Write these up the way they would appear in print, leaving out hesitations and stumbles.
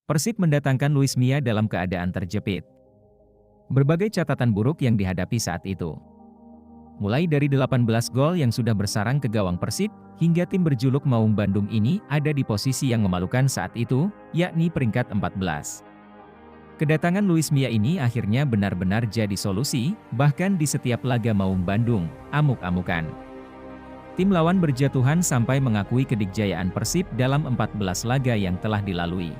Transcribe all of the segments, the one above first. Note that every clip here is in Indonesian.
Persib mendatangkan Luis Mia dalam keadaan terjepit. Berbagai catatan buruk yang dihadapi saat itu. Mulai dari 18 gol yang sudah bersarang ke gawang Persib, hingga tim berjuluk Maung Bandung ini ada di posisi yang memalukan saat itu, yakni peringkat 14. Kedatangan Luis Mia ini akhirnya benar-benar jadi solusi, bahkan di setiap laga Maung Bandung, amuk-amukan. Tim lawan berjatuhan sampai mengakui kedikjayaan Persib dalam 14 laga yang telah dilalui.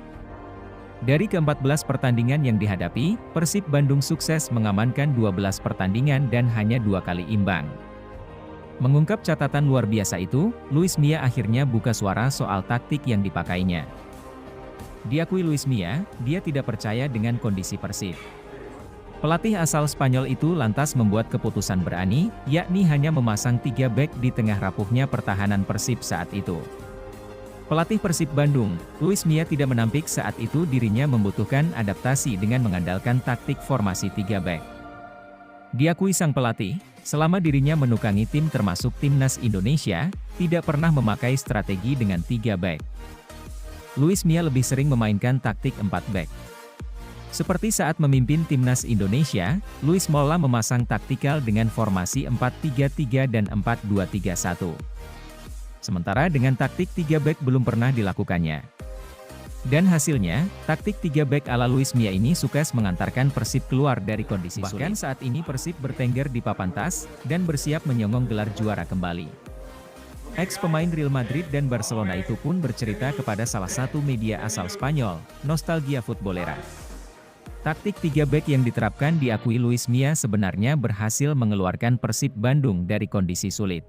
Dari ke-14 pertandingan yang dihadapi, Persib Bandung sukses mengamankan 12 pertandingan dan hanya 2 kali imbang. Mengungkap catatan luar biasa itu, Luis Mia akhirnya buka suara soal taktik yang dipakainya. Diakui Luis Mia, dia tidak percaya dengan kondisi Persib. Pelatih asal Spanyol itu lantas membuat keputusan berani, yakni hanya memasang 3 bek di tengah rapuhnya pertahanan Persib saat itu. Pelatih Persib Bandung, Luis Mia tidak menampik saat itu dirinya membutuhkan adaptasi dengan mengandalkan taktik formasi 3 bek. Diakui sang pelatih, selama dirinya menukangi tim termasuk timnas Indonesia, tidak pernah memakai strategi dengan 3 bek. Luis Mia lebih sering memainkan taktik 4 bek. Seperti saat memimpin timnas Indonesia, Luis Mola memasang taktikal dengan formasi 4-3-3 dan 4-2-3-1. Sementara dengan taktik 3 bek belum pernah dilakukannya. Dan hasilnya, taktik 3 bek ala Luis Mia ini sukses mengantarkan Persib keluar dari kondisi sulit. Bahkan saat ini Persib bertengger di papan atas, dan bersiap menyongong gelar juara kembali. Ex-pemain Real Madrid dan Barcelona itu pun bercerita kepada salah satu media asal Spanyol, Nostalgia Futbolera. Taktik 3 bek yang diterapkan diakui Luis Mia sebenarnya berhasil mengeluarkan Persib Bandung dari kondisi sulit.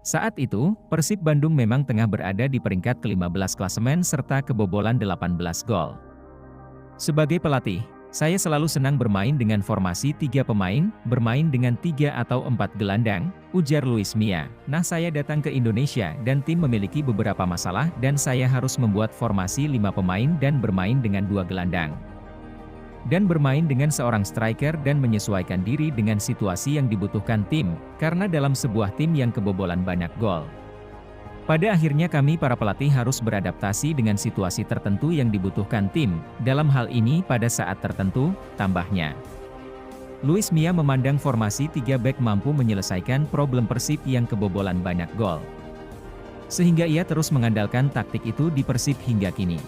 Saat itu, Persib Bandung memang tengah berada di peringkat ke-15 klasemen serta kebobolan 18 gol. Sebagai pelatih, saya selalu senang bermain dengan formasi 3 pemain, bermain dengan 3 atau 4 gelandang, ujar Luis Mia. Nah, saya datang ke Indonesia dan tim memiliki beberapa masalah dan saya harus membuat formasi 5 pemain dan bermain dengan 2 gelandang. Dan bermain dengan seorang striker dan menyesuaikan diri dengan situasi yang dibutuhkan tim, karena dalam sebuah tim yang kebobolan banyak gol. Pada akhirnya kami para pelatih harus beradaptasi dengan situasi tertentu yang dibutuhkan tim, dalam hal ini pada saat tertentu, tambahnya. Luis Mia memandang formasi 3 bek mampu menyelesaikan problem Persib yang kebobolan banyak gol. Sehingga ia terus mengandalkan taktik itu di Persib hingga kini.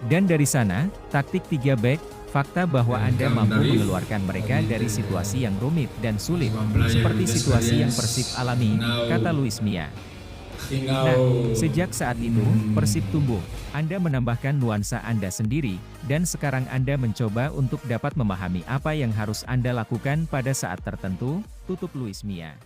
Dan dari sana, taktik 3 bek, fakta bahwa Anda mampu mengeluarkan mereka dari situasi yang rumit dan sulit, seperti situasi yang Persib alami, kata Luis Mia. Nah, sejak saat itu, Persib tumbuh. Anda menambahkan nuansa Anda sendiri, dan sekarang Anda mencoba untuk dapat memahami apa yang harus Anda lakukan pada saat tertentu, tutup Luis Mia.